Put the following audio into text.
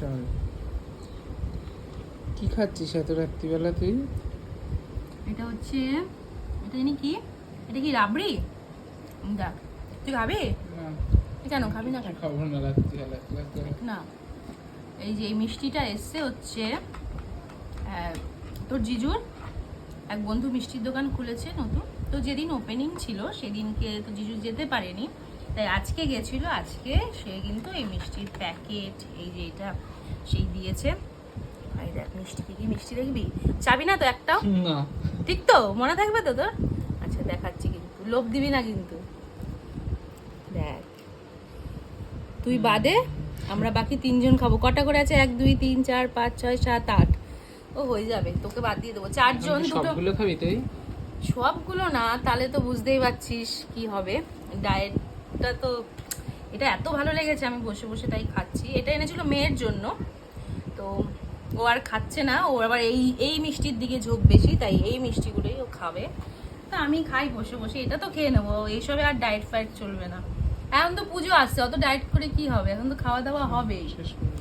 চল কি খাচ্ছিস এত রাত্রিবেলা তুই? এটা হচ্ছে, এটা জানি কি, এটা কি রাবড়ি? দেখ, তুই খাবি? কেন খাবি না? খাবো না রাত্রিবেলা না, এই যে এই মিষ্টিটা এসছে হচ্ছে তোর জিজুর এক বন্ধু মিষ্টির দোকান খুলেছে নতুন, তো যেদিন ওপেনিং ছিল সেদিনকে তো জিজু যেতে পারেনি, তাই আজকে গেছিল। আজকে সে কিন্তু এই মিষ্টির প্যাকেট, এই যে এটা সেই দিয়েছে। এই দেখ মিষ্টি, কি মিষ্টি দেখবি? চাবি না তো একটাও? না। ঠিক তো, মনে থাকবে তো তোর? আচ্ছা দেখাচ্ছি, কিন্তু লোভ দিবি না কিন্তু। দেখ, তুই বাদে আমরা বাকি 3 জন খাবো। কটা করে আছে? 1 2 3 4 5 6 7 8, ও হয়ে যাবে, তোকে বাদ দিয়ে দেবো। 4 জন, দুটো। সবগুলো খাবি তুই? সবগুলো না, তাহলে তো বুঝতেই পারছিস কি হবে ডায়েটটা। তো এটা এত ভালো লেগেছে, আমি বসে বসে তাই খাচ্ছি। এটা এনেছিল মেয়ের জন্য, তো ও আর খাচ্ছে না, ও আবার এই মিষ্টির দিকে ঝোঁক বেশি, তাই এই মিষ্টিগুলোই ও খাবে। তা আমি খাই বসে বসে, এটা তো খেয়ে নেবো। এইসবে আর ডায়েট ফায়েট চলবে না। এখন তো পুজো আসছে, অত ডায়েট করে কি হবে? এখন তো খাওয়া দাওয়া হবেই। শেষ করে